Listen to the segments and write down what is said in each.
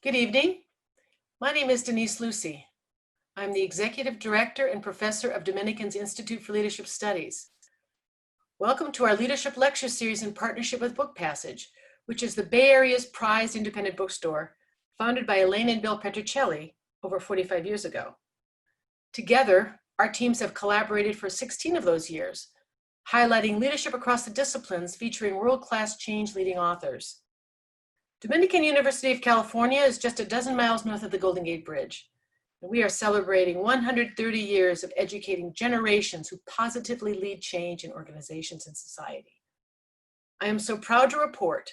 Good evening. My name is Denise Lucy. I'm the Executive Director and Professor of Dominican's Institute for Leadership Studies. Welcome to our Leadership Lecture Series in partnership with Book Passage, which is the Bay Area's prized independent bookstore, founded by Elaine and Bill Petricelli over 45 years ago. Together, our teams have collaborated for 16 of those years, highlighting leadership across the disciplines featuring world-class change-leading authors. Dominican University of California is just a dozen miles north of the Golden Gate Bridge, and we are celebrating 130 years of educating generations who positively lead change in organizations and society. I am so proud to report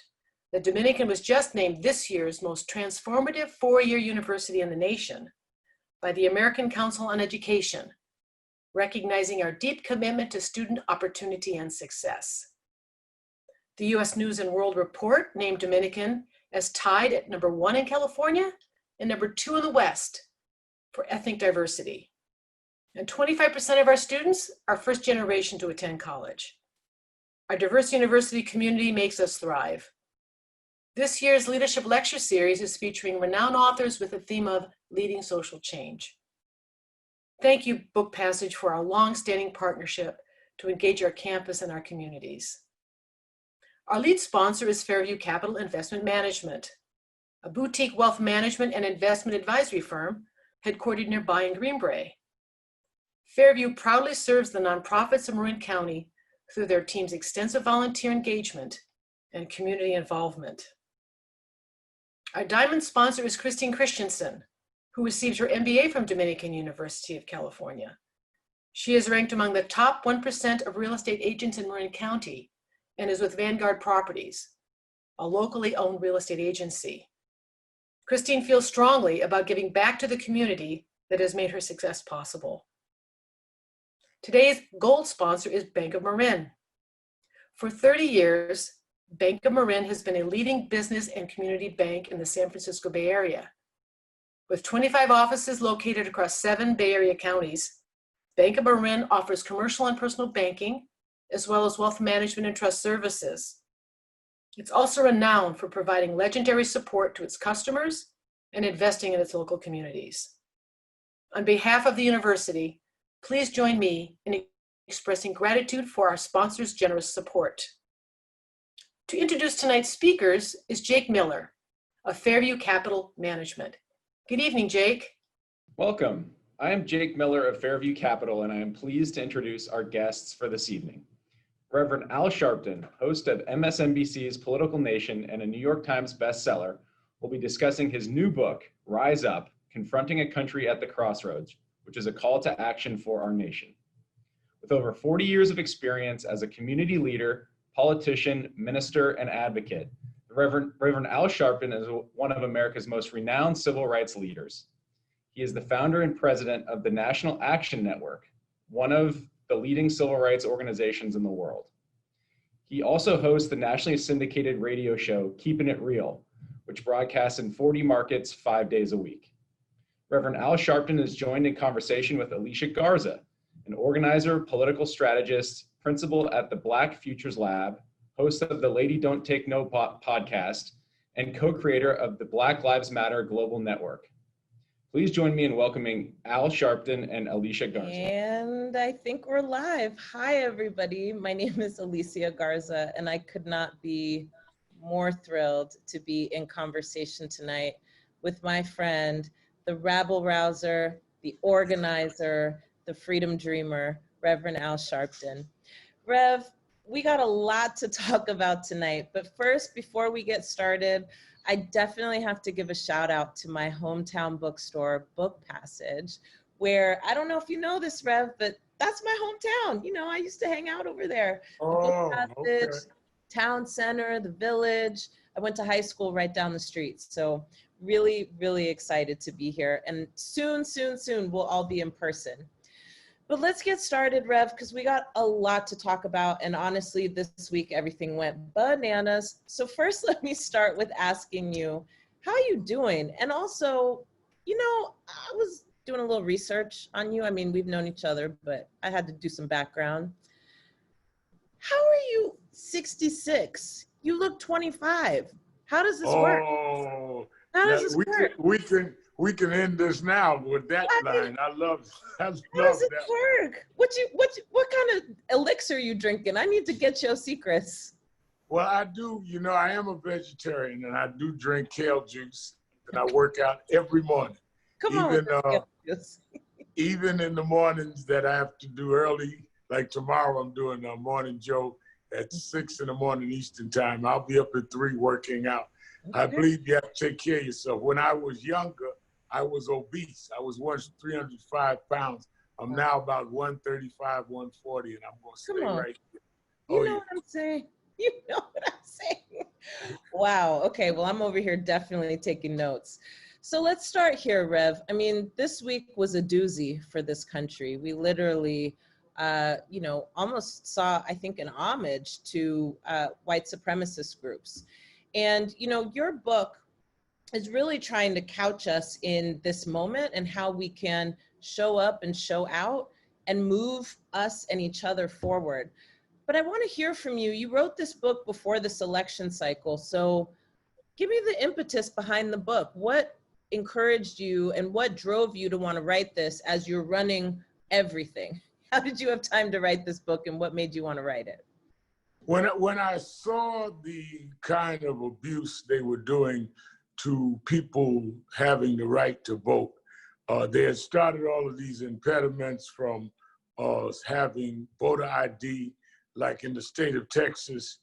that Dominican was just named this year's most transformative four-year university in the nation by the American Council on Education, recognizing our deep commitment to student opportunity and success. The U.S. News and World Report named Dominican as tied at #1 in California and #2 in the West for ethnic diversity. And 25% of our students are first generation to attend college. Our diverse university community makes us thrive. This year's Leadership Lecture Series is featuring renowned authors with the theme of leading social change. Thank you, Book Passage, for our long-standing partnership to engage our campus and our communities. Our lead sponsor is Fairview Capital Investment Management, a boutique wealth management and investment advisory firm headquartered nearby in Green Bay. Fairview proudly serves the nonprofits of Marin County through their team's extensive volunteer engagement and community involvement. Our diamond sponsor is Christine Christensen, who received her MBA from Dominican University of California. She is ranked among the top 1% of real estate agents in Marin County and is with Vanguard Properties, a locally owned real estate agency. Christine feels strongly about giving back to the community that has made her success possible. Today's gold sponsor is Bank of Marin. For 30 years, Bank of Marin has been a leading business and community bank in the San Francisco Bay Area. With 25 offices located across 7 Bay Area counties, Bank of Marin offers commercial and personal banking, as well as wealth management and trust services. It's also renowned for providing legendary support to its customers and investing in its local communities. On behalf of the university, please join me in expressing gratitude for our sponsors' generous support. To introduce tonight's speakers is Jake Miller of Fairview Capital Management. Good evening, Jake. Welcome. I am Jake Miller of Fairview Capital, and I am pleased to introduce our guests for this evening. Reverend Al Sharpton, host of MSNBC's Political Nation and a New York Times bestseller, will be discussing his new book, Rise Up, Confronting a Country at the Crossroads, which is a call to action for our nation. With over 40 years of experience as a community leader, politician, minister, and advocate, Reverend Al Sharpton is one of America's most renowned civil rights leaders. He is the founder and president of the National Action Network, one of the leading civil rights organizations in the world. He also hosts the nationally syndicated radio show, Keeping It Real, which broadcasts in 40 markets 5 days a week. Reverend Al Sharpton is joined in conversation with Alicia Garza, an organizer, political strategist, principal at the Black Futures Lab, host of the Lady Don't Take No podcast, and co-creator of the Black Lives Matter Global Network. Please join me in welcoming Al Sharpton and Alicia Garza. And I think we're live. Hi, everybody. My name is Alicia Garza, and I could not be more thrilled to be in conversation tonight with my friend, the rabble-rouser, the organizer, the freedom dreamer, Reverend Al Sharpton. Rev, we got a lot to talk about tonight, but first, before we get started, I definitely have to give a shout out to my hometown bookstore, Book Passage, where, I don't know if you know this, Rev, but that's my hometown. You know, I used to hang out over there. Book Passage, okay. Town Center, the Village. I went to high school right down the street. So really, really excited to be here. And soon, we'll all be in person. But let's get started, Rev, because we got a lot to talk about. And honestly, this week, everything went bananas. So first, let me start with asking you, how are you doing? And also, you know, I was doing a little research on you. I mean, we've known each other, but I had to do some background. How are you 66? You look 25. How does this work? Oh, How Now, does this work? we can end this now with that line. I love How does it that. work? What kind of elixir are you drinking? I need to get your secrets. Well, I do, I am a vegetarian and I do drink kale juice and I work out every morning. Come on. Even in the mornings that I have to do early, like tomorrow I'm doing a morning joke at 6 in the morning Eastern time. I'll be up at 3 working out. Okay. I believe you have to take care of yourself. When I was younger, I was obese. I was once 305 pounds. I'm now about 135, 140, and I'm going to stay right here. You know what I'm saying? You know what I'm saying? Wow. Okay. Well, I'm over here definitely taking notes. So let's start here, Rev. I mean, this week was a doozy for this country. We literally, almost saw, I think, an homage to white supremacist groups. And, your book is really trying to couch us in this moment and how we can show up and show out and move us and each other forward. But I want to hear from you. You wrote this book before this election cycle. So give me the impetus behind the book. What encouraged you and what drove you to want to write this as you're running everything? How did you have time to write this book and what made you want to write it? When I saw the kind of abuse they were doing to people having the right to vote, they had started all of these impediments from having voter ID. Like in the state of Texas,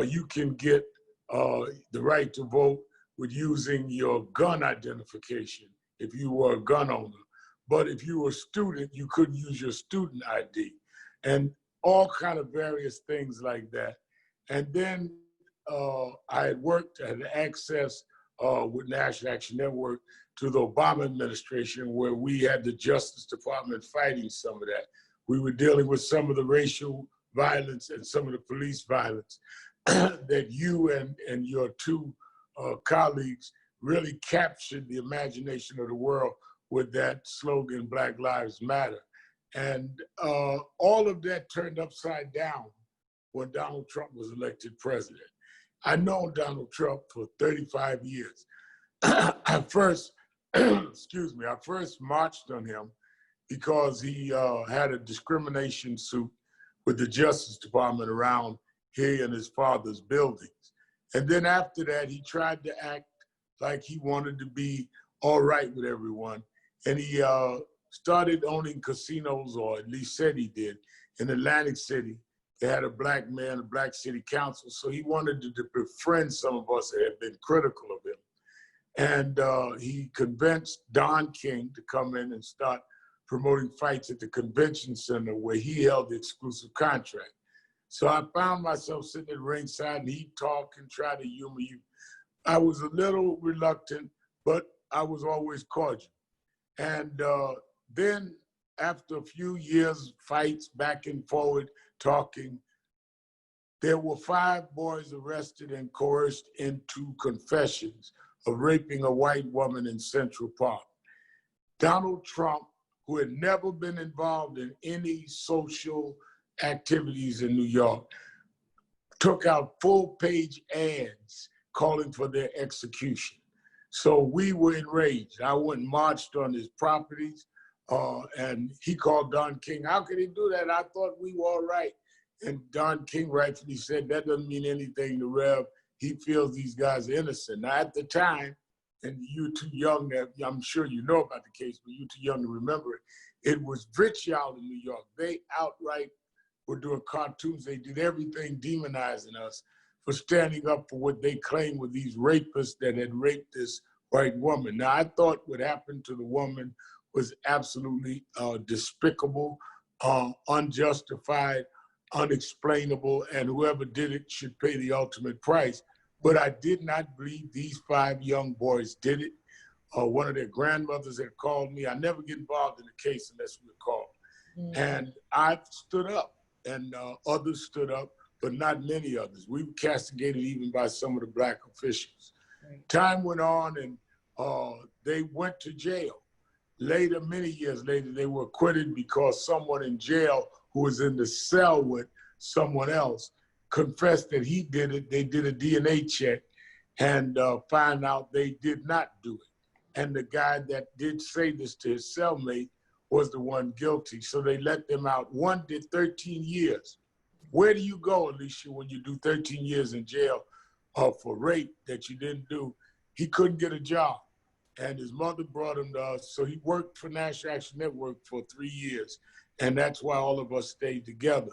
you can get the right to vote with using your gun identification if you were a gun owner. But if you were a student, you couldn't use your student ID. And all kind of various things like that. And then I had access with National Action Network to the Obama administration, where we had the Justice Department fighting some of that. We were dealing with some of the racial violence and some of the police violence that you and your 2 colleagues really captured the imagination of the world with that slogan, Black Lives Matter. And all of that turned upside down when Donald Trump was elected president. I've known Donald Trump for 35 years. I first marched on him because he had a discrimination suit with the Justice Department around he and his father's buildings. And then after that, he tried to act like he wanted to be all right with everyone. And he started owning casinos, or at least said he did, in Atlantic City. They had a black man, a black city council. So he wanted to befriend some of us that had been critical of him. And he convinced Don King to come in and start promoting fights at the convention center where he held the exclusive contract. So I found myself sitting at ringside and he'd talk and try to humor you. I was a little reluctant, but I was always cordial. And then after a few years, fights back and forward, talking, there were 5 boys arrested and coerced into confessions of raping a white woman in Central Park. Donald Trump, who had never been involved in any social activities in New York, took out full-page ads calling for their execution. So we were enraged. I went and marched on his properties, and he called Don King. How could he do that? I thought we were all right. And Don King rightfully said, that doesn't mean anything to Rev. He feels these guys are innocent. Now, at the time, and you're too young, I'm sure you know about the case, but you're too young to remember it. It was vitriol in New York. They outright were doing cartoons. They did everything demonizing us for standing up for what they claimed were these rapists that had raped this white woman. Now, I thought what happened to the woman was absolutely despicable, unjustified, unexplainable, and whoever did it should pay the ultimate price. But I did not believe these 5 young boys did it. One of their grandmothers had called me. I never get involved in a case unless we're called. And I stood up, and others stood up, but not many others. We were castigated even by some of the black officials. Right. Time went on, and they went to jail. Later, many years later, they were acquitted because someone in jail who was in the cell with someone else confessed that he did it. They did a DNA check, and find out they did not do it. And the guy that did say this to his cellmate was the one guilty. So they let them out. One did 13 years. Where do you go, Alicia, when you do 13 years in jail for rape that you didn't do? He couldn't get a job. And his mother brought him to us. So he worked for National Action Network for 3 years. And that's why all of us stayed together.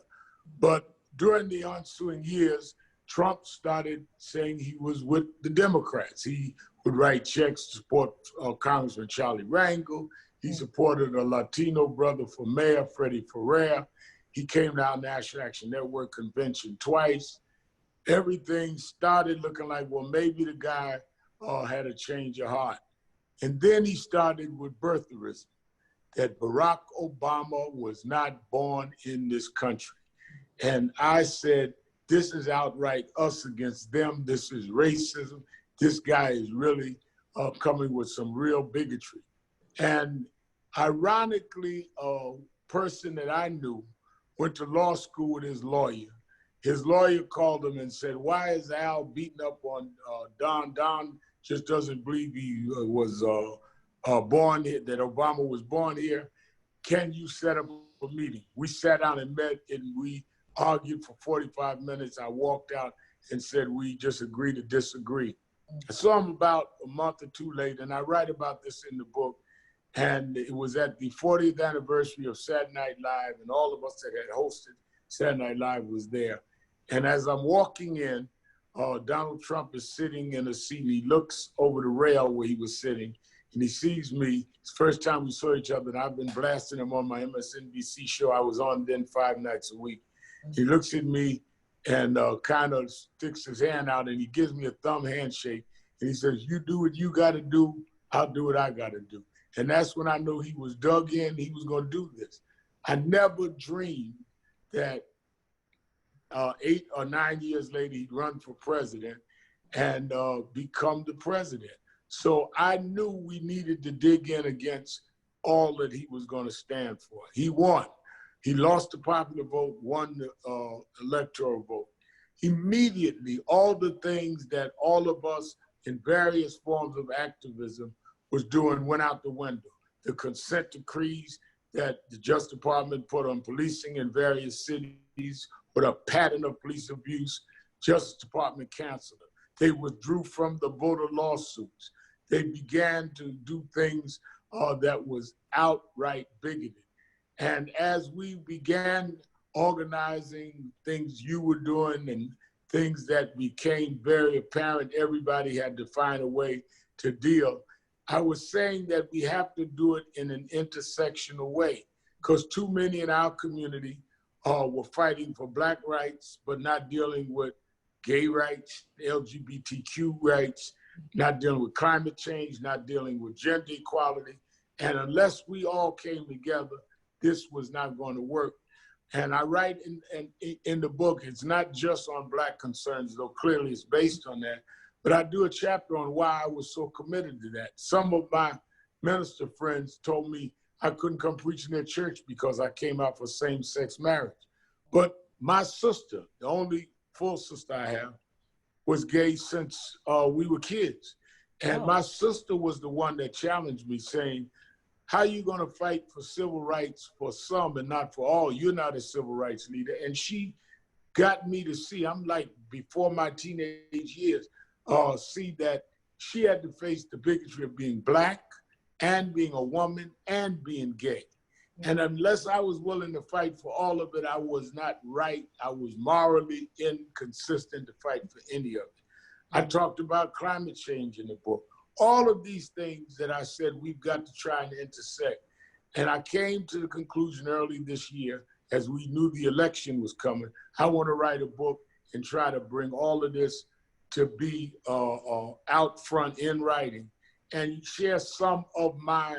But during the ensuing years, Trump started saying he was with the Democrats. He would write checks to support Congressman Charlie Rangel. He supported a Latino brother for mayor, Freddie Ferrer. He came to our National Action Network convention twice. Everything started looking like, well, maybe the guy had a change of heart. And then he started with birtherism, that Barack Obama was not born in this country. And I said, this is outright us against them. This is racism. This guy is really coming with some real bigotry. And ironically, a person that I knew went to law school with his lawyer. His lawyer called him and said, why is Al beating up on Don? Don just doesn't believe he was born here, that Obama was born here. Can you set up a meeting? We sat down and met, and we argued for 45 minutes. I walked out and said, we just agree to disagree. I saw him about a month or two later, and I write about this in the book. And it was at the 40th anniversary of Saturday Night Live, and all of us that had hosted Saturday Night Live was there. And as I'm walking in, Donald Trump is sitting in a seat, and he looks over the rail where he was sitting, and he sees me. It's the first time we saw each other, and I've been blasting him on my MSNBC show I was on then 5 nights a week. He looks at me and kind of sticks his hand out, and he gives me a thumb handshake. And he says, you do what you got to do, I'll do what I got to do. And that's when I knew he was dug in, he was going to do this. I never dreamed that 8 or 9 years later, he'd run for president and become the president. So I knew we needed to dig in against all that he was going to stand for. He won. He lost the popular vote, won the electoral vote. Immediately, all the things that all of us in various forms of activism was doing went out the window. The consent decrees that the Justice Department put on policing in various cities with a pattern of police abuse, Justice Department canceled it. They withdrew from the voter lawsuits. They began to do things that was outright bigoted. And as we began organizing things you were doing and things that became very apparent, everybody had to find a way to deal. I was saying that we have to do it in an intersectional way, because too many in our community were fighting for Black rights, but not dealing with gay rights, LGBTQ rights, not dealing with climate change, not dealing with gender equality. And unless we all came together, this was not going to work. And I write in the book, it's not just on Black concerns, though clearly it's based on that, but I do a chapter on why I was so committed to that. Some of my minister friends told me I couldn't come preach in their church because I came out for same-sex marriage. But my sister, the only full sister I have, was gay since we were kids. And my sister was the one that challenged me, saying, how are you going to fight for civil rights for some and not for all? You're not a civil rights leader. And she got me to see, I'm like, before my teenage years, see that she had to face the bigotry of being Black and being a woman and being gay. And unless I was willing to fight for all of it, I was not right. I was morally inconsistent to fight for any of it. I talked about climate change in the book. All of these things that I said we've got to try and intersect. And I came to the conclusion early this year, as we knew the election was coming, I want to write a book and try to bring all of this to be out front in writing and share some of my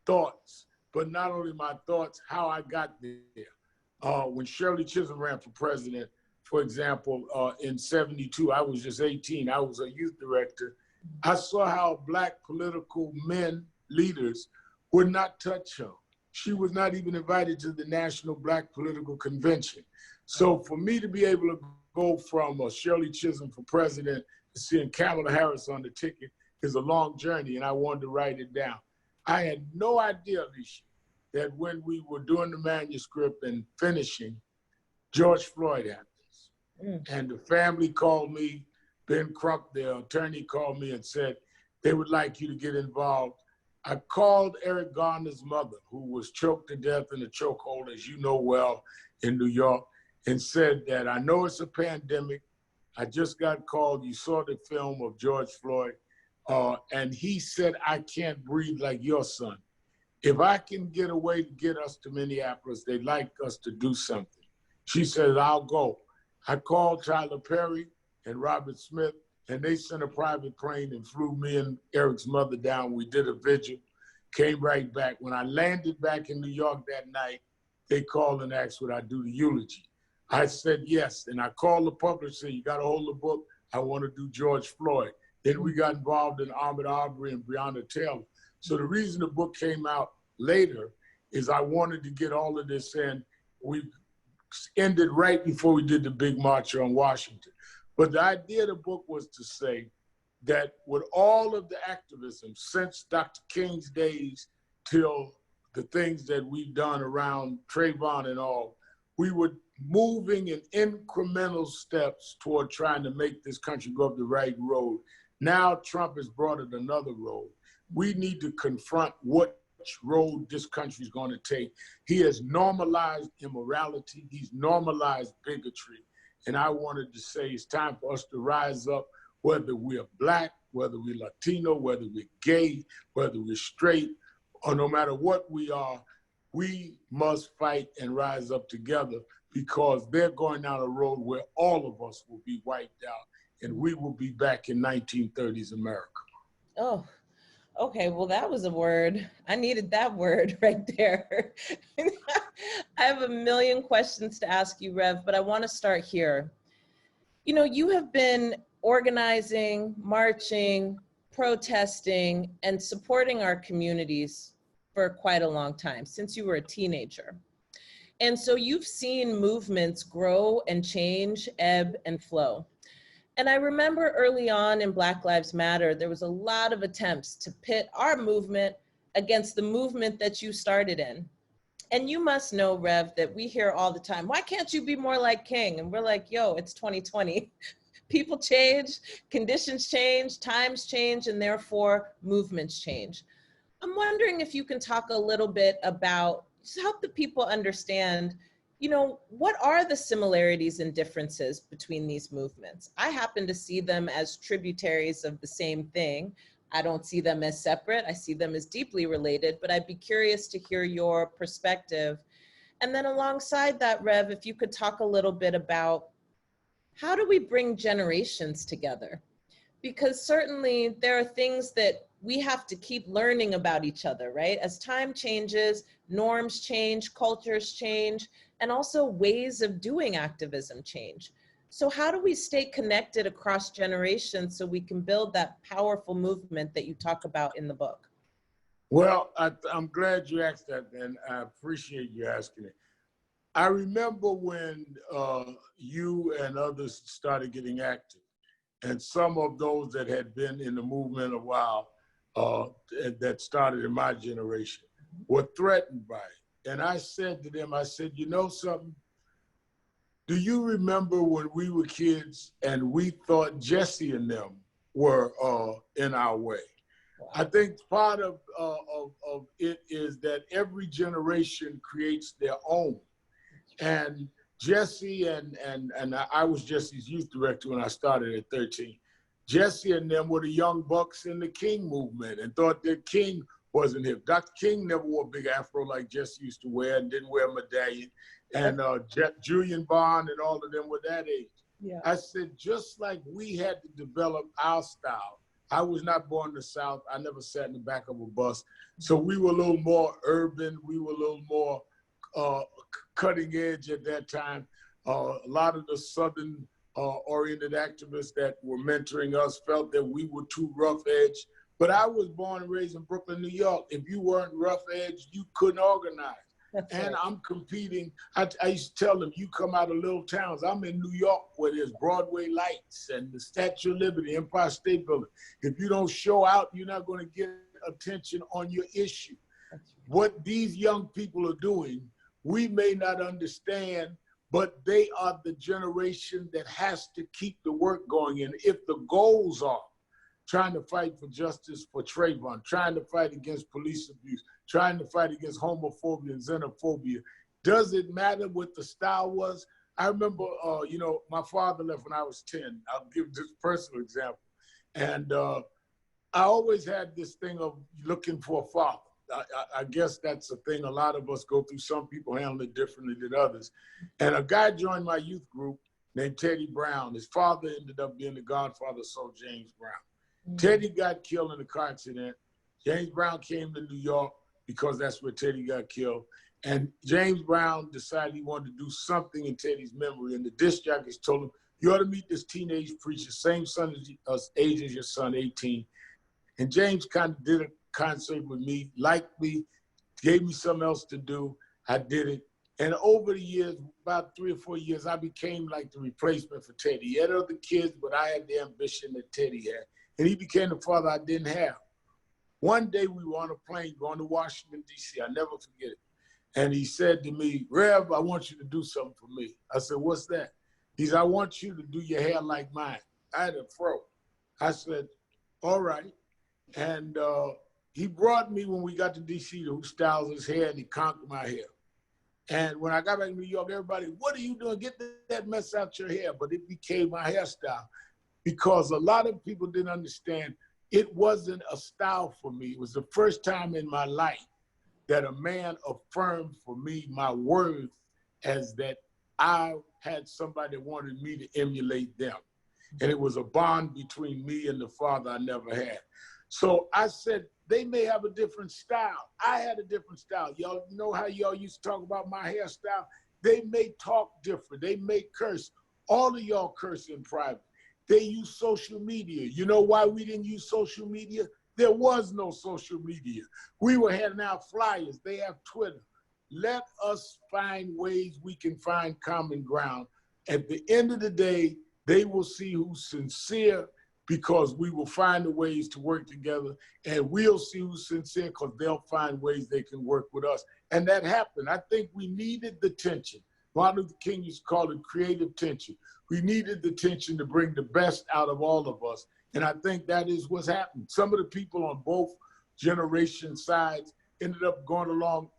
thoughts, but not only my thoughts, how I got there. When Shirley Chisholm ran for president, for example, in '72, I was just 18, I was a youth director. I saw how Black political men, leaders, would not touch her. She was not even invited to the National Black Political Convention. So for me to be able to go from Shirley Chisholm for president seeing Kamala Harris on the ticket is a long journey, and I wanted to write it down. I had no idea, Alicia, that when we were doing the manuscript and finishing, George Floyd happens. And the family called me, Ben Crump, the attorney, called me and said they would like you to get involved. I called Eric Garner's mother, who was choked to death in a chokehold, as you know well, in New York, and said that I know it's a pandemic. I just got called. You saw the film of George Floyd. And he said, I can't breathe like your son. If I can get a way to get us to Minneapolis, they'd like us to do something. She said, I'll go. I called Tyler Perry and Robert Smith, and they sent a private plane and flew me and Eric's mother down. We did a vigil, came right back. When I landed back in New York that night, they called and asked would I do the eulogy. I said yes, and I called the publisher, you got to hold the book, I want to do George Floyd. Then we got involved in Ahmaud Arbery and Breonna Taylor. So the reason the book came out later is I wanted to get all of this in. We ended right before we did the big march on Washington. But the idea of the book was to say that with all of the activism since Dr. King's days till the things that we've done around Trayvon and all, we were moving in incremental steps toward trying to make this country go up the right road. Now Trump has brought it another road. We need to confront which road this country is going to take. He has normalized immorality. He's normalized bigotry. And I wanted to say it's time for us to rise up, whether we're Black, whether we're Latino, whether we're gay, whether we're straight, or no matter what we are, we must fight and rise up together because they're going down a road where all of us will be wiped out and we will be back in 1930s America. Oh, okay. Well, that was a word. I needed that word right there. I have a million questions to ask you, Rev, but I want to start here. You know, you have been organizing, marching, protesting, and supporting our communities for quite a long time, since you were a teenager. And so you've seen movements grow and change, ebb and flow. And I remember early on in Black Lives Matter, there was a lot of attempts to pit our movement against the movement that you started in. And you must know, Rev, that we hear all the time, why can't you be more like King? And we're like, yo, it's 2020. People change, conditions change, times change, and therefore movements change. I'm wondering if you can talk a little bit about, just help the people understand, you know, what are the similarities and differences between these movements? I happen to see them as tributaries of the same thing. I don't see them as separate. I see them as deeply related, but I'd be curious to hear your perspective. And then alongside that, Rev, if you could talk a little bit about how do we bring generations together? Because certainly there are things that we have to keep learning about each other, right? As time changes, norms change, cultures change, and also ways of doing activism change. So how do we stay connected across generations so we can build that powerful movement that you talk about in the book? Well, I'm glad you asked that, and I appreciate you asking it. I remember when you and others started getting active, and some of those that had been in the movement a while, that started in my generation, were threatened by it. And I said to them, I said, you know something? Do you remember when we were kids and we thought Jesse and them were in our way? Wow. I think part of it is that every generation creates their own. And Jesse and I was Jesse's youth director when I started at 13. Jesse and them were the young bucks in the King movement and thought that King wasn't hip. Dr. King never wore a big afro like Jesse used to wear and didn't wear a medallion. And Julian Bond and all of them were that age. Yeah. I said, just like we had to develop our style. I was not born in the South. I never sat in the back of a bus. So we were a little more urban. We were a little more cutting edge at that time. A lot of the Southern oriented activists that were mentoring us felt that we were too rough edge. But I was born and raised in Brooklyn, New York. If you weren't rough edge, you couldn't organize. and right. I'm competing. I used to tell them, you come out of little towns. I'm in New York where there's Broadway lights and the Statue of Liberty, Empire State Building. If you don't show out, you're not going to get attention on your issue. That's right. What these young people are doing, we may not understand, but they are the generation that has to keep the work going. And if the goals are trying to fight for justice for Trayvon, trying to fight against police abuse, trying to fight against homophobia and xenophobia, does it matter what the style was? I remember, my father left when I was 10. I'll give this personal example. And I always had this thing of looking for a father. I guess that's a thing a lot of us go through. Some people handle it differently than others. And a guy joined my youth group named Teddy Brown. His father ended up being the godfather of Soul James Brown. Mm-hmm. Teddy got killed in a car accident. James Brown came to New York because that's where Teddy got killed. And James Brown decided he wanted to do something in Teddy's memory. And the disc jockeys told him, you ought to meet this teenage preacher, same age as your son, 18. And James kind of did a concert with me, liked me, gave me something else to do. I did it. And over the years, about 3 or 4 years, I became like the replacement for Teddy. He had other kids, but I had the ambition that Teddy had. And he became the father I didn't have. One day we were on a plane going to Washington, D.C. I'll never forget it. And he said to me, Rev, I want you to do something for me. I said, what's that? He said, I want you to do your hair like mine. I had a fro. I said, all right. And he brought me, when we got to D.C., to who styles his hair, and he conquered my hair. And when I got back to New York, everybody, what are you doing? Get that mess out your hair. But it became my hairstyle because a lot of people didn't understand it wasn't a style for me. It was the first time in my life that a man affirmed for me my worth as that I had somebody that wanted me to emulate them. And it was a bond between me and the father I never had. So I said, they may have a different style. I had a different style. Y'all know how y'all used to talk about my hairstyle? They may talk different. They may curse. All of y'all curse in private. They use social media. You know why we didn't use social media? There was no social media. We were handing out flyers. They have Twitter. Let us find ways we can find common ground. At the end of the day, they will see who's sincere because we will find the ways to work together, and we'll see who's sincere because they'll find ways they can work with us. And that happened. I think we needed the tension. Martin Luther King used to call it creative tension. We needed the tension to bring the best out of all of us. And I think that is what's happened. Some of the people on both generation sides ended up going along,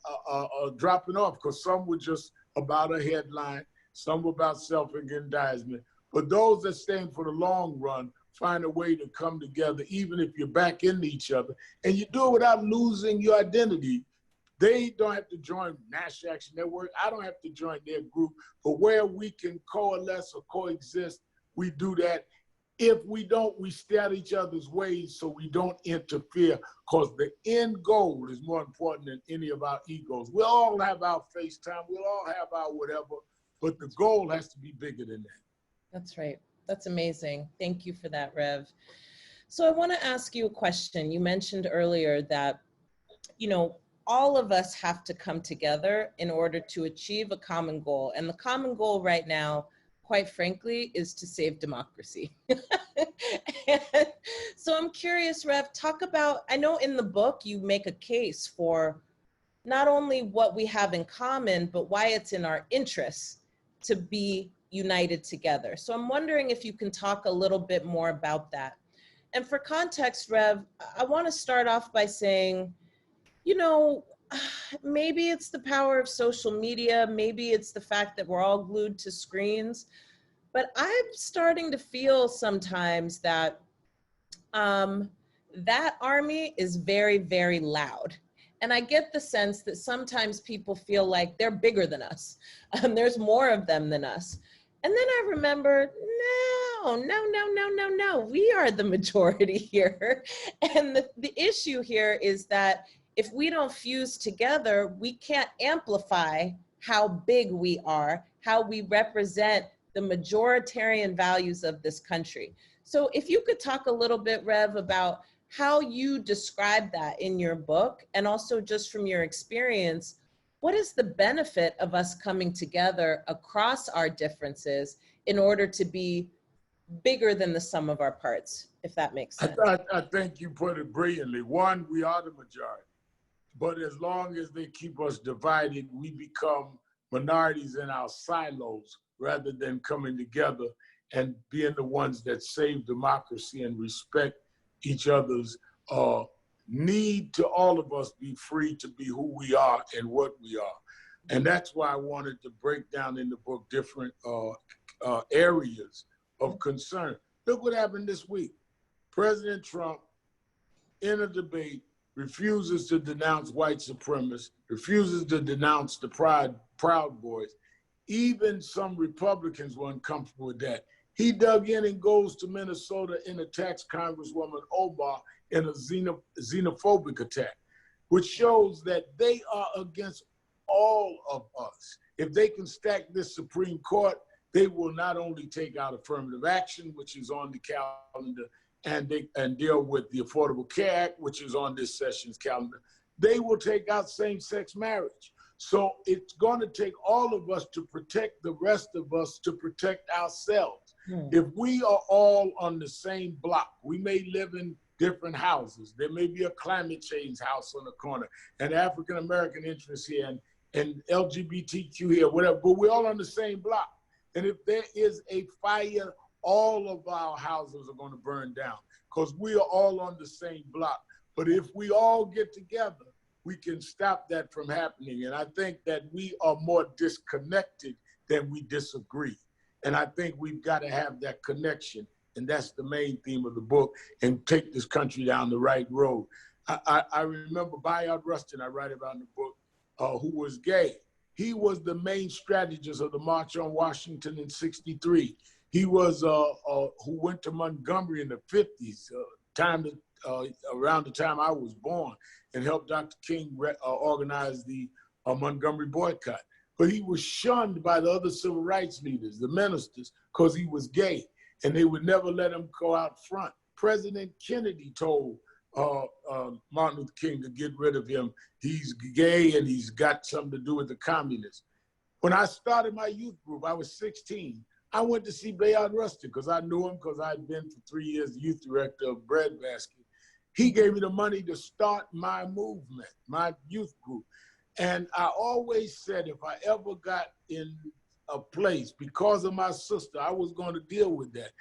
dropping off because some were just about a headline, some were about self-aggrandizement. But those that stand for the long run find a way to come together, even if you're back into each other. And you do it without losing your identity. They don't have to join National Action Network. I don't have to join their group. But where we can coalesce or coexist, we do that. If we don't, we stay out of each other's ways so we don't interfere, because the end goal is more important than any of our egos. We'll all have our FaceTime. We'll all have our whatever, but the goal has to be bigger than that. That's right. That's amazing. Thank you for that, Rev. So I want to ask you a question. You mentioned earlier that, all of us have to come together in order to achieve a common goal. And the common goal right now, quite frankly, is to save democracy. So I'm curious, Rev, talk about, I know in the book you make a case for not only what we have in common, but why it's in our interests to be united together. So I'm wondering if you can talk a little bit more about that. And for context, Rev, I want to start off by saying, maybe it's the power of social media, maybe it's the fact that we're all glued to screens, but I'm starting to feel sometimes that that army is very, very loud. And I get the sense that sometimes people feel like they're bigger than us. There's more of them than us. And then I remember, no, we are the majority here. And the issue here is that if we don't fuse together, we can't amplify how big we are, how we represent the majoritarian values of this country. So if you could talk a little bit, Rev, about how you describe that in your book, and also just from your experience, what is the benefit of us coming together across our differences in order to be bigger than the sum of our parts, if that makes sense? I think you put it brilliantly. One, we are the majority. But as long as they keep us divided, we become minorities in our silos rather than coming together and being the ones that save democracy and respect each other's need to all of us be free to be who we are and what we are. And that's why I wanted to break down in the book different areas of concern. Look what happened this week. President Trump, in a debate, refuses to denounce white supremacists, refuses to denounce the Proud Boys. Even some Republicans were uncomfortable with that. He dug in and goes to Minnesota and attacks Congresswoman Omar in a xenophobic attack, which shows that they are against all of us. If they can stack this Supreme Court, they will not only take out affirmative action, which is on the calendar, and deal with the Affordable Care Act, which is on this session's calendar. They will take out same-sex marriage. So it's going to take all of us to protect the rest of us, to protect ourselves. If we are all on the same block, we may live in different houses. There may be a climate change house on the corner, an African-American interest here, and LGBTQ here, whatever, but we're all on the same block. And if there is a fire, all of our houses are going to burn down because we are all on the same block. But if we all get together, we can stop that from happening. And I think that we are more disconnected than we disagree. And I think we've got to have that connection. And that's the main theme of the book, and take this country down the right road. I remember Bayard Rustin, I write about in the book, who was gay. He was the main strategist of the March on Washington in '63. He was who went to Montgomery in the 50s, around the time I was born, and helped Dr. King organize the Montgomery boycott. But he was shunned by the other civil rights leaders, the ministers, because he was gay, and they would never let him go out front. President Kennedy told Martin Luther King to get rid of him. He's gay and he's got something to do with the communists. When I started my youth group, I was 16. I went to see Bayard Rustin because I knew him because I'd been for 3 years youth director of Breadbasket. He gave me the money to start my movement, my youth group. And I always said if I ever got in a place because of my sister, I was going to deal with that.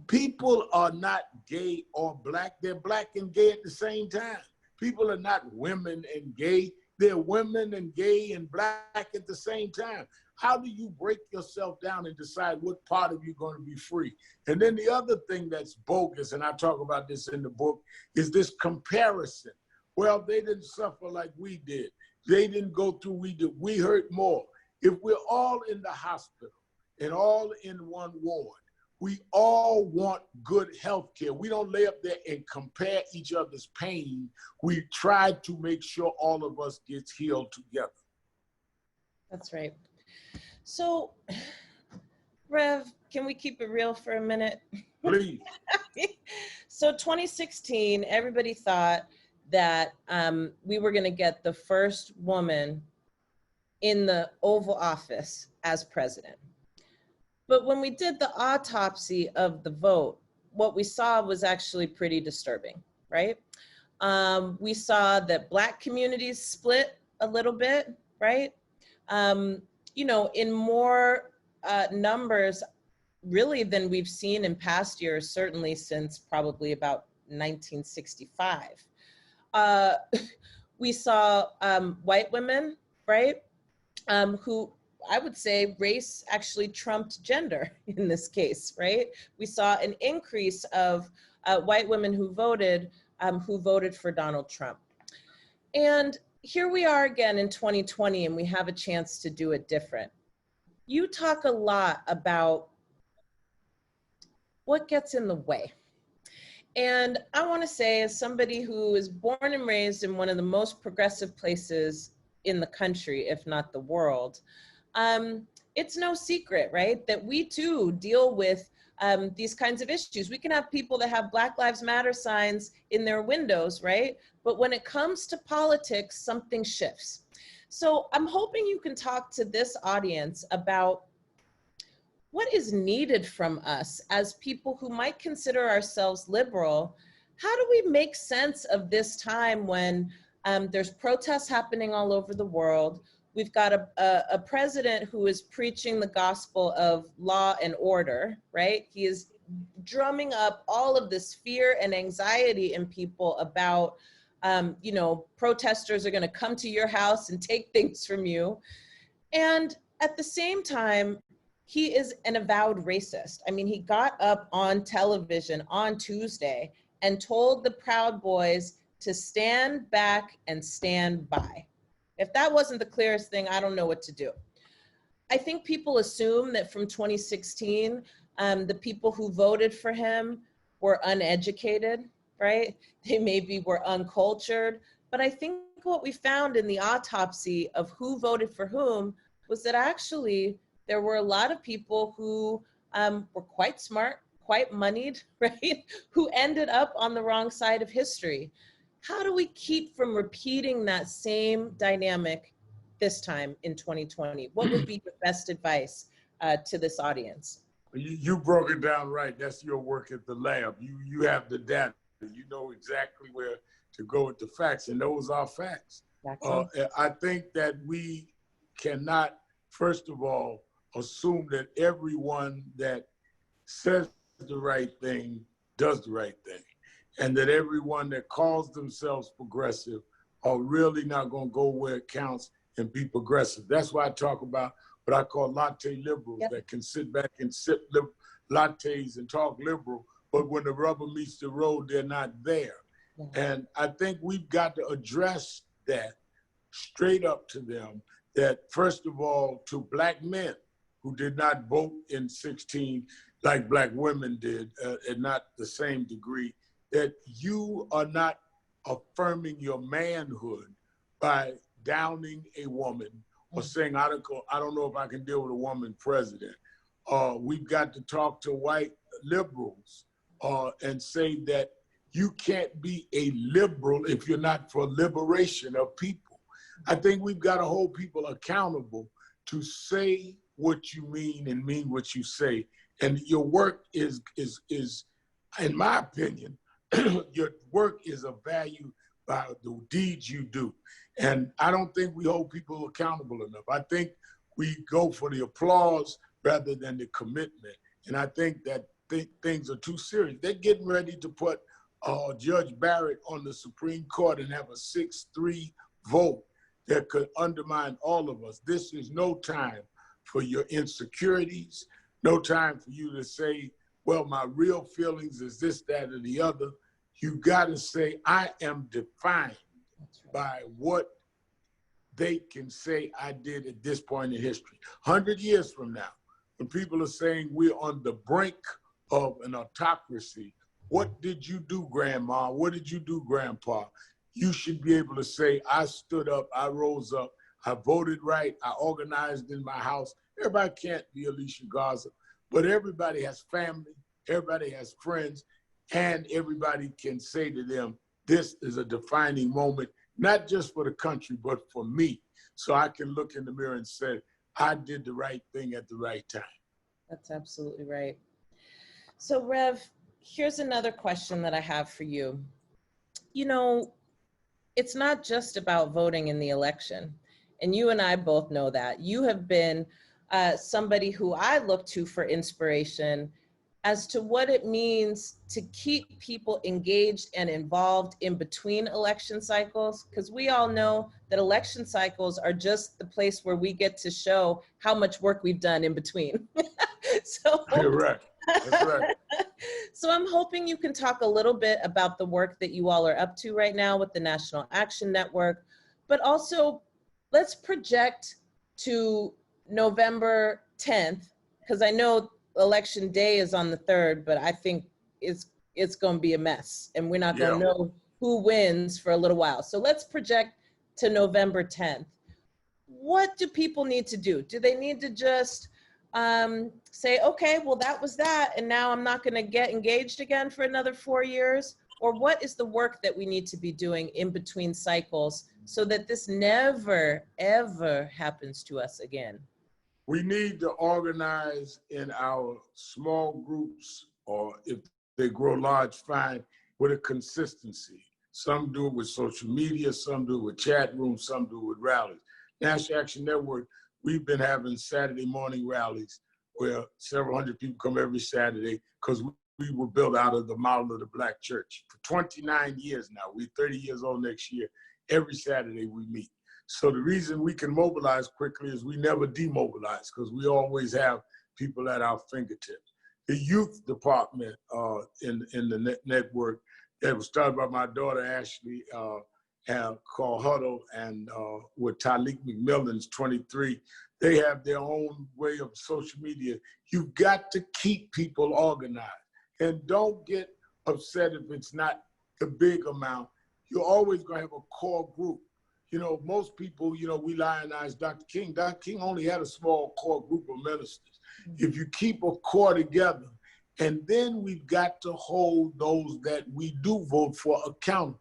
People are not gay or black. They're black and gay at the same time. People are not women and gay. They're women and gay and black at the same time. How do you break yourself down and decide what part of you are going to be free? And then the other thing that's bogus, and I talk about this in the book, is this comparison. Well, they didn't suffer like we did. They didn't go through we did. We hurt more. If we're all in the hospital and all in one ward, we all want good health care. We don't lay up there and compare each other's pain. We try to make sure all of us gets healed together. That's right. So, Rev, can we keep it real for a minute? Please. So 2016, everybody thought that we were going to get the first woman in the Oval Office as president. But when we did the autopsy of the vote, what we saw was actually pretty disturbing, right? We saw that Black communities split a little bit, right? You know, in more numbers really than we've seen in past years, certainly since probably about 1965. We saw white women, right? Who I would say race actually trumped gender in this case, right? We saw an increase of white women who voted for Donald Trump. And here we are again in 2020, and we have a chance to do it different. You talk a lot about what gets in the way. And I want to say, as somebody who is born and raised in one of the most progressive places in the country, if not the world, it's no secret, right, that we too deal with these kinds of issues. We can have people that have Black Lives Matter signs in their windows, right? But when it comes to politics, something shifts. So I'm hoping you can talk to this audience about what is needed from us as people who might consider ourselves liberal. How do we make sense of this time when there's protests happening all over the world? We've got a president who is preaching the gospel of law and order, right? He is drumming up all of this fear and anxiety in people about, you know, protesters are going to come to your house and take things from you. And at the same time, he is an avowed racist. I mean, he got up on television on Tuesday and told the Proud Boys to stand back and stand by. If that wasn't the clearest thing, I don't know what to do. I think people assume that from 2016, the people who voted for him were uneducated, right? They maybe were uncultured. But I think what we found in the autopsy of who voted for whom was that actually there were a lot of people who were quite smart, quite moneyed, right? Who ended up on the wrong side of history. How do we keep from repeating that same dynamic this time in 2020? What would be your best advice to this audience? You broke it down right. That's your work at the lab. You have the data. You know exactly where to go with the facts, and those are facts. I think that we cannot, first of all, assume that everyone that says the right thing does the right thing, and that everyone that calls themselves progressive are really not going to go where it counts and be progressive. That's why I talk about what I call latte liberals that can sit back and sip lattes and talk liberal, but when the rubber meets the road, they're not there. And I think we've got to address that straight up to them, that first of all, to Black men who did not vote in 16 like Black women did, and not the same degree, that you are not affirming your manhood by downing a woman or saying, I don't know if I can deal with a woman president. We've got to talk to white liberals and say that you can't be a liberal if you're not for liberation of people. I think we've got to hold people accountable to say what you mean and mean what you say. And your work is in my opinion, your work is of value by the deeds you do. And I don't think we hold people accountable enough. I think we go for the applause rather than the commitment. And I think that things are too serious. They're getting ready to put Judge Barrett on the Supreme Court and have a 6-3 vote that could undermine all of us. This is no time for your insecurities, no time for you to say, well, my real feelings is this, that, or the other. You got to say, I am defined by what they can say I did at this point in history. 100 years from now, when people are saying we're on the brink of an autocracy, what did you do, Grandma? What did you do, Grandpa? You should be able to say, I stood up, I rose up, I voted right, I organized in my house. Everybody can't be Alicia Garza, but everybody has family, everybody has friends, and everybody can say to them, this is a defining moment, not just for the country, but for me. So I can look in the mirror and say, I did the right thing at the right time. That's absolutely right. So Rev, here's another question that I have for you. You know, it's not just about voting in the election. And you and I both know that. You have been somebody who I look to for inspiration as to what it means to keep people engaged and involved in between election cycles, because we all know that election cycles are just the place where we get to show how much work we've done in between. So, you're right. That's right. So I'm hoping you can talk a little bit about the work that you all are up to right now with the National Action Network, but also let's project to November 10th, because I know election day is on the 3rd, but I think it's going to be a mess and we're not going to know who wins for a little while. So let's project to November 10th. What do people need to do? Do they need to just say, okay, well, that was that, and now I'm not going to get engaged again for another 4 years? Or what is the work that we need to be doing in between cycles so that this never, ever happens to us again? We need to organize in our small groups, or if they grow large, fine, with a consistency. Some do it with social media, some do it with chat rooms, some do it with rallies. National Action Network, we've been having Saturday morning rallies where several hundred people come every Saturday because we were built out of the model of the Black church. For 29 years now, we're 30 years old next year, every Saturday we meet. So the reason we can mobilize quickly is we never demobilize because we always have people at our fingertips. The youth department in the network that was started by my daughter, Ashley, called Huddle, and with Talik McMillan's 23, they have their own way of social media. You've got to keep people organized. And don't get upset if it's not the big amount. You're always going to have a core group. You know, most people, you know, we lionize Dr. King. Dr. King only had a small core group of ministers. If you keep a core together, and then we've got to hold those that we do vote for accountable.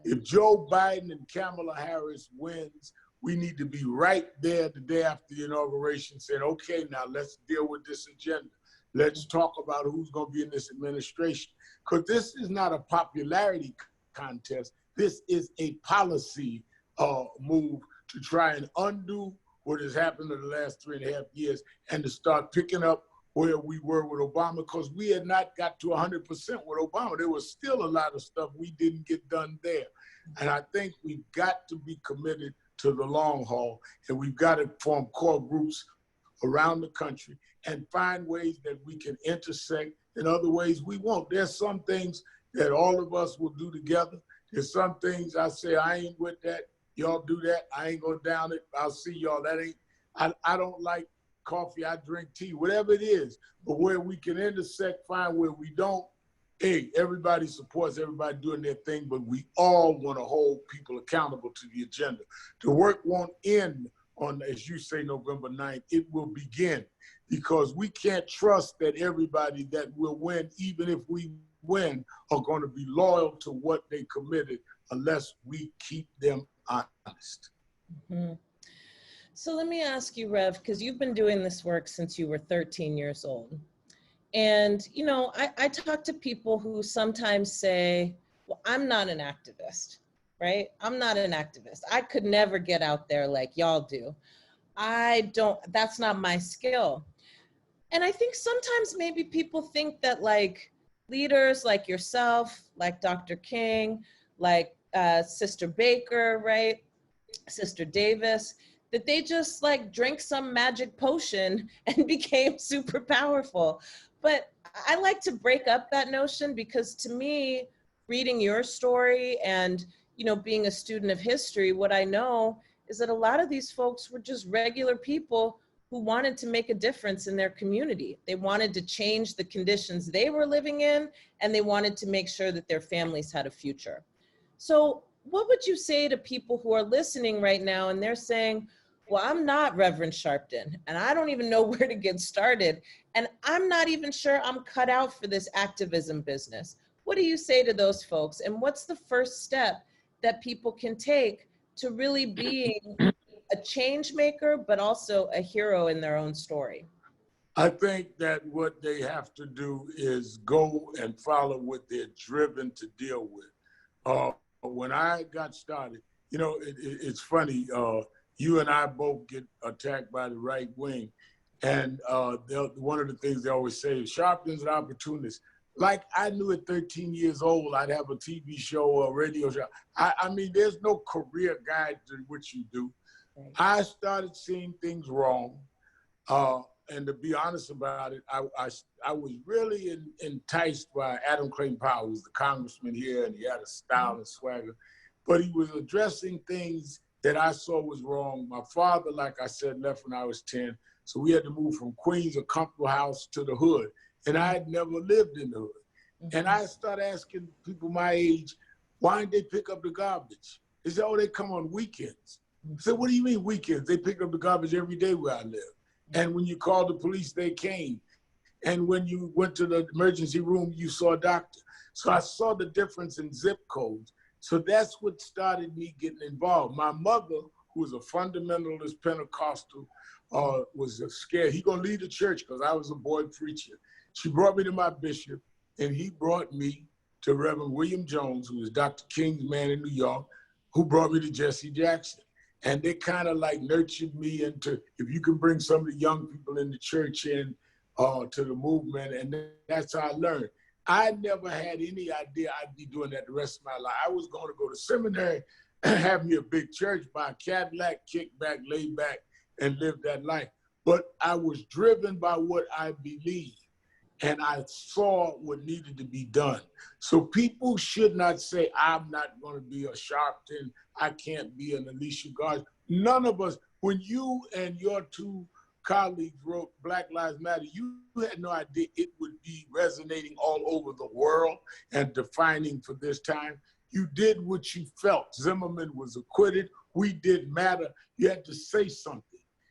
If Joe Biden and Kamala Harris wins, we need to be right there the day after the inauguration saying, okay, now let's deal with this agenda. Let's talk about who's going to be in this administration. Because this is not a popularity contest. This is a policy move to try and undo what has happened in the last 3.5 years and to start picking up where we were with Obama, because we had not got to 100% with Obama. There was still a lot of stuff we didn't get done there. And I think we've got to be committed to the long haul, and we've got to form core groups around the country and find ways that we can intersect and other ways we won't. There's some things that all of us will do together. There's some things I say, I ain't with that. Y'all do that. I ain't going down it. I'll see y'all. That ain't, I don't like coffee, I drink tea, whatever it is. But where we can intersect, find where we don't. Hey, everybody supports everybody doing their thing, but we all want to hold people accountable to the agenda. The work won't end on, as you say, November 9th. It will begin, because we can't trust that everybody that will win, even if we win, are going to be loyal to what they committed unless we keep them honest. Mm-hmm. So let me ask you, Rev, because you've been doing this work since you were 13 years old. And, you know, I talk to people who sometimes say, well, I'm not an activist, right? I'm not an activist. I could never get out there like y'all do. That's not my skill. And I think sometimes maybe people think that like leaders like yourself, like Dr. King, like Sister Baker, right? Sister Davis, that they just like drank some magic potion and became super powerful. But I like to break up that notion, because to me, reading your story and, you know, being a student of history, what I know is that a lot of these folks were just regular people who wanted to make a difference in their community. They wanted to change the conditions they were living in, and they wanted to make sure that their families had a future. So what would you say to people who are listening right now and they're saying, well, I'm not Reverend Sharpton, and I don't even know where to get started, and I'm not even sure I'm cut out for this activism business. What do you say to those folks? And what's the first step that people can take to really being a change maker, but also a hero in their own story? I think that what they have to do is go and follow what they're driven to deal with. When I got started, you know, it's funny, you and I both get attacked by the right wing. And one of the things they always say is Sharpton's an opportunist. Like I knew at 13 years old, I'd have a TV show or a radio show. I mean, there's no career guide to what you do. Right. I started seeing things wrong. And to be honest about it, I was really enticed by Adam Clayton Powell, who was the congressman here, and he had a style and swagger. But he was addressing things that I saw was wrong. My father, like I said, left when I was 10. So we had to move from Queens, a comfortable house, to the hood. And I had never lived in the hood. Mm-hmm. And I started asking people my age, why didn't they pick up the garbage? They said, oh, they come on weekends. I said, what do you mean weekends? They pick up the garbage every day where I live. And when you called the police, they came. And when you went to the emergency room, you saw a doctor. So I saw the difference in zip codes. So that's what started me getting involved. My mother, who was a fundamentalist Pentecostal, was scared. He gonna leave the church because I was a boy preacher. She brought me to my bishop, and he brought me to Reverend William Jones, who was Dr. King's man in New York, who brought me to Jesse Jackson. And they kind of like nurtured me into, if you can bring some of the young people in the church in to the movement, and that's how I learned. I never had any idea I'd be doing that the rest of my life. I was going to go to seminary, have me a big church, buy a Cadillac, kick back, lay back, and live that life. But I was driven by what I believed, and I saw what needed to be done. So people should not say, I'm not going to be a Sharpton, I can't be an Alicia Garza. None of us, when you and your two colleagues wrote Black Lives Matter, you had no idea it would be resonating all over the world and defining for this time. You did what you felt. Zimmerman was acquitted. We did matter. You had to say something.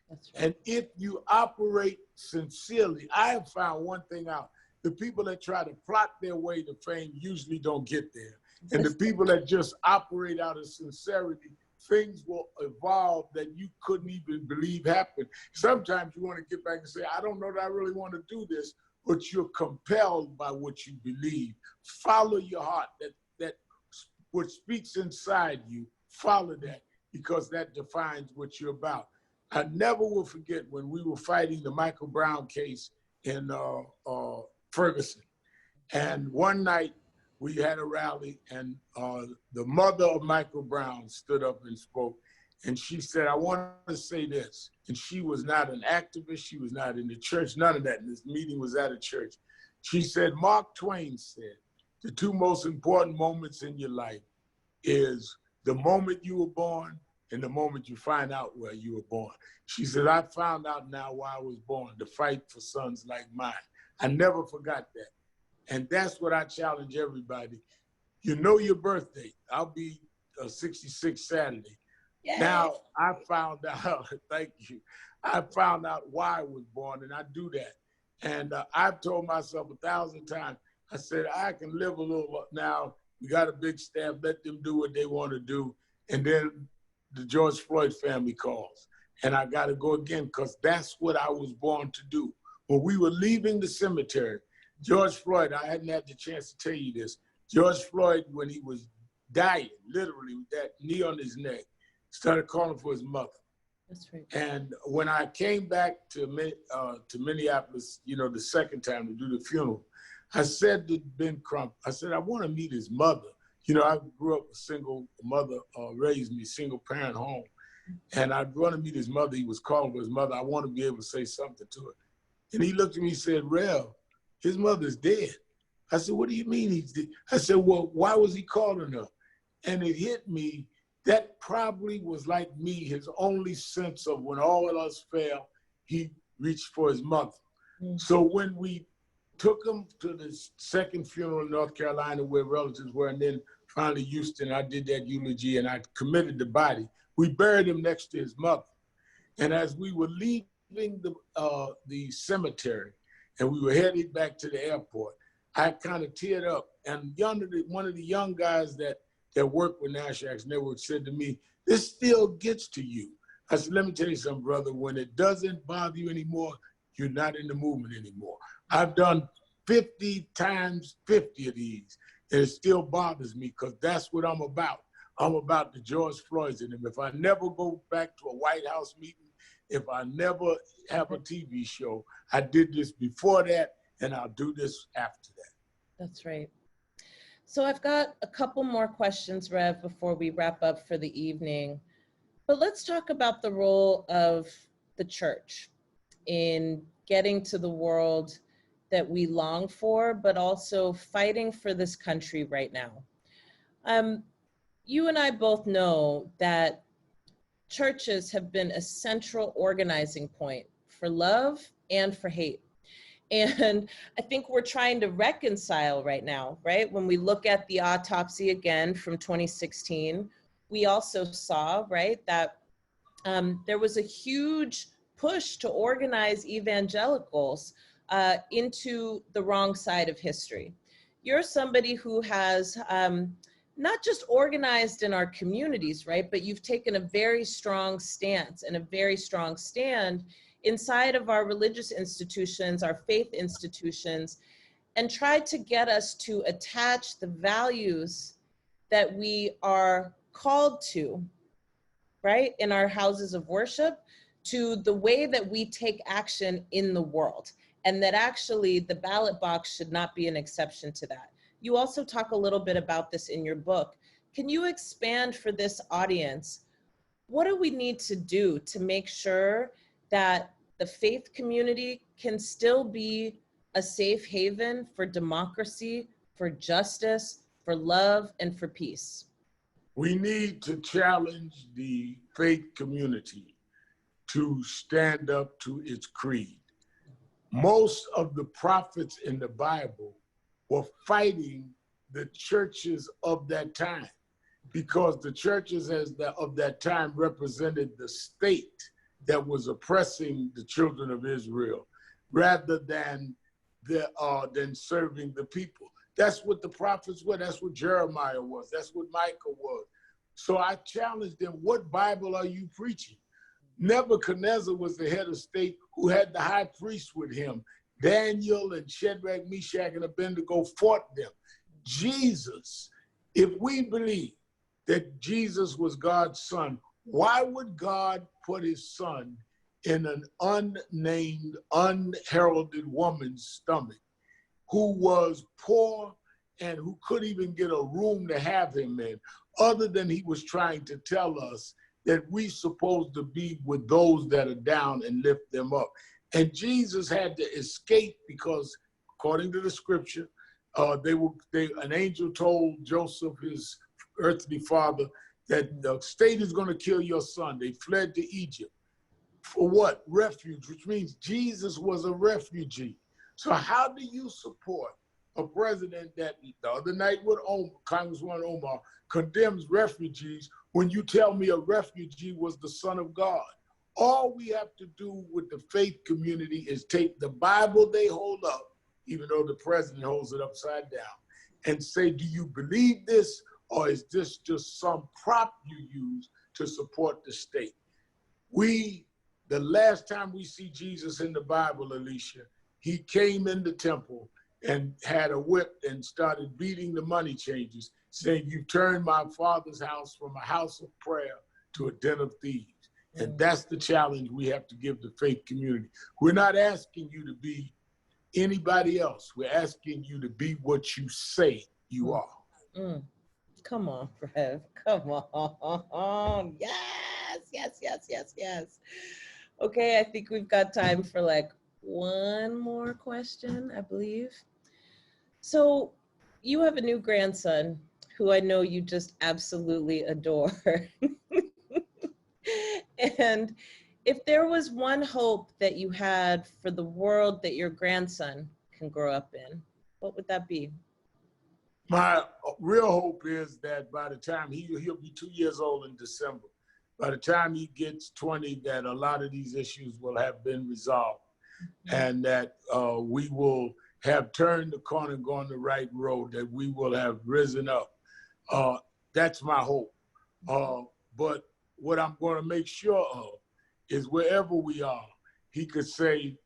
That's right. And if you operate sincerely, I have found one thing out. The people that try to plot their way to fame usually don't get there. And the people that just operate out of sincerity, things will evolve that you couldn't even believe happened. Sometimes you want to get back and say, I don't know that I really want to do this, but you're compelled by what you believe. Follow your heart, that what speaks inside you, follow that, because that defines what you're about. I never will forget when we were fighting the Michael Brown case in Ferguson. And one night we had a rally, and the mother of Michael Brown stood up and spoke. And she said, I want to say this. And she was not an activist. She was not in the church, none of that. And this meeting was at a church. She said, Mark Twain said, the two most important moments in your life is the moment you were born and the moment you find out where you were born. She said, I found out now why I was born, to fight for sons like mine. I never forgot that. And that's what I challenge everybody. You know your birthday. I'll be 66 Saturday. Yay. Now I found out, thank you. I found out why I was born, and I do that. And I've told myself 1,000 times, I said, I can live a little now. We got a big staff, let them do what they want to do. And then the George Floyd family calls. And I got to go again, because that's what I was born to do. When we were leaving the cemetery, George Floyd, I hadn't had the chance to tell you this. George Floyd, when he was dying, literally with that knee on his neck, started calling for his mother. That's right. And when I came back to Minneapolis, you know, the second time to do the funeral, I said to Ben Crump, I said, I want to meet his mother. You know, I grew up a single mother, raised me, single parent home. And I want to meet his mother. He was calling for his mother. I want to be able to say something to her. And he looked at me and said, Rev, his mother's dead. I said, what do you mean he's dead? I said, well, why was he calling her? And it hit me, that probably was like me, his only sense of when all of us failed, he reached for his mother. Mm-hmm. So when we took him to the second funeral in North Carolina where relatives were, and then finally Houston, I did that eulogy and I committed the body. We buried him next to his mother. And as we were leaving the cemetery and we were headed back to the airport, I kind of teared up. And one of the young guys that worked with National Action Network said to me, this still gets to you. I said, let me tell you something, brother. When it doesn't bother you anymore, you're not in the movement anymore. I've done 50 times 50 of these, and it still bothers me, because that's what I'm about. I'm about the George Floyds in them. If I never go back to a White House meeting, if I never have a TV show, I did this before that, and I'll do this after that. That's right. So I've got a couple more questions, Rev, before we wrap up for the evening. But let's talk about the role of the church in getting to the world that we long for, but also fighting for this country right now. You and I both know that churches have been a central organizing point for love and for hate. And I think we're trying to reconcile right now, right? When we look at the autopsy again from 2016, we also saw, right, that there was a huge push to organize evangelicals into the wrong side of history. you're somebody who has not just organized in our communities, right? But you've taken a very strong stance and a very strong stand inside of our religious institutions, our faith institutions, and tried to get us to attach the values that we are called to, right, in our houses of worship, to the way that we take action in the world. And that actually the ballot box should not be an exception to that. You also talk a little bit about this in your book. Can you expand for this audience? What do we need to do to make sure that the faith community can still be a safe haven for democracy, for justice, for love, and for peace? We need to challenge the faith community to stand up to its creed. Most of the prophets in the Bible were fighting the churches of that time, because the churches of that time represented the state that was oppressing the children of Israel rather than serving the people. That's what the prophets were. That's what Jeremiah was. That's what Micah was. So I challenged them, what Bible are you preaching? Nebuchadnezzar was the head of state who had the high priest with him. Daniel and Shadrach, Meshach, and Abednego fought them. Jesus, if we believe that Jesus was God's son, why would God put his son in an unnamed, unheralded woman's stomach who was poor and who couldn't even get a room to have him in, other than he was trying to tell us that we supposed to be with those that are down and lift them up. And Jesus had to escape because, according to the scripture, an angel told Joseph, his earthly father, that the state is going to kill your son. They fled to Egypt. For what? Refuge, which means Jesus was a refugee. So how do you support a president that the other night with Congresswoman Omar condemns refugees when you tell me a refugee was the son of God? All we have to do with the faith community is take the Bible they hold up, even though the president holds it upside down, and say, do you believe this, or is this just some prop you use to support the state? The last time we see Jesus in the Bible, Alicia, he came in the temple and had a whip and started beating the money changers, saying, you turned my father's house from a house of prayer to a den of thieves. And that's the challenge we have to give the faith community. We're not asking you to be anybody else. We're asking you to be what you say you are. Come on, Rev. Come on. Yes, yes, yes, yes, yes. Okay, I think we've got time for like one more question, I believe. So you have a new grandson who I know you just absolutely adore. And if there was one hope that you had for the world that your grandson can grow up in, what would that be? My real hope is that by the time he'll be 2 years old in December, by the time he gets 20, that a lot of these issues will have been resolved, and that we will have turned the corner and gone the right road, that we will have risen up. That's my hope. But what I'm going to make sure of is wherever we are, he could say,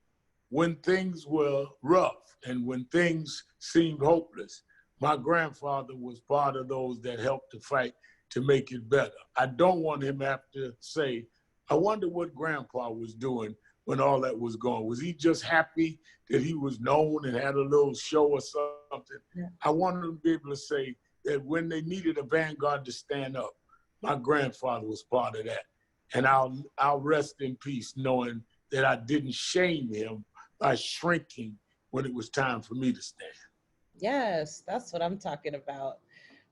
when things were rough and when things seemed hopeless, my grandfather was part of those that helped to fight to make it better. I don't want him to have to say, I wonder what grandpa was doing when all that was going. Was he just happy that he was known and had a little show or something? Yeah. I want him to be able to say that when they needed a vanguard to stand up, my grandfather was part of that. And I'll rest in peace knowing that I didn't shame him by shrinking when it was time for me to stand. Yes, that's what I'm talking about.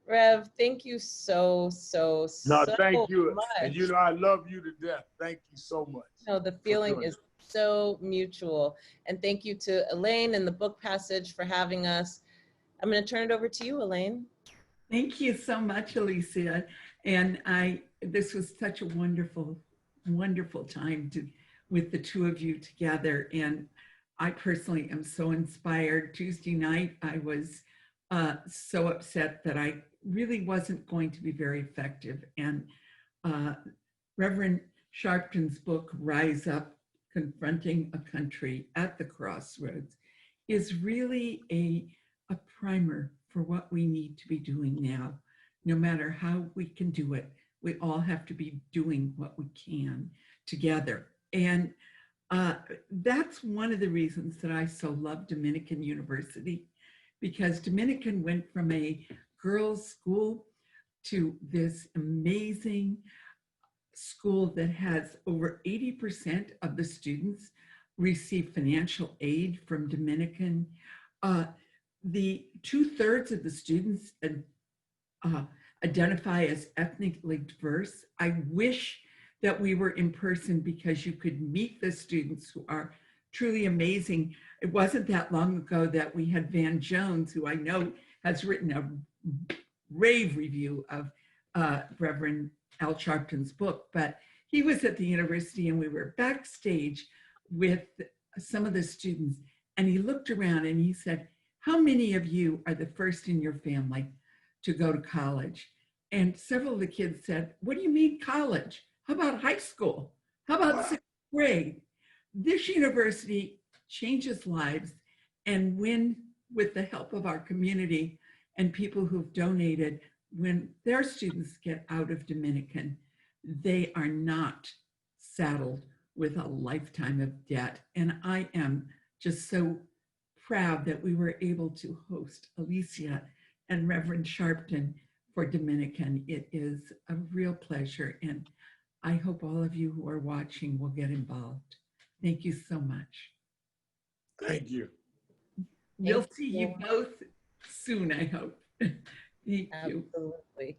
Rev, thank you so thank you. much. And you know, I love you to death. Thank you so much. No, the feeling is so mutual. And thank you to Elaine and the book passage for having us. I'm going to turn it over to you, Elaine. Thank you so much, Alicia. And this was such a wonderful, wonderful time with the two of you together. And I personally am so inspired. Tuesday night, I was so upset that I really wasn't going to be very effective. And Reverend Sharpton's book, Rise Up, Confronting a Country at the Crossroads, is really a primer for what we need to be doing now. No matter how we can do it, we all have to be doing what we can together. And that's one of the reasons that I so love Dominican University, because Dominican went from a girls' school to this amazing school that has over 80% of the students receive financial aid from Dominican. The 2/3 of the students identify as ethnically diverse. I wish that we were in person because you could meet the students who are truly amazing. It wasn't that long ago that we had Van Jones, who I know has written a rave review of Reverend Al Sharpton's book, but he was at the university and we were backstage with some of the students, and he looked around and he said, "How many of you are the first in your family to go to college?" And several of the kids said, "What do you mean college? How about high school? How about sixth grade?" This university changes lives, and when, with the help of our community and people who've donated, when their students get out of Dominican, they are not saddled with a lifetime of debt. And I am just so proud that we were able to host Alicia and Reverend Sharpton for Dominican. It is a real pleasure, and I hope all of you who are watching will get involved. Thank you so much. Thank you. We'll see you both soon, I hope. Thank you. Absolutely.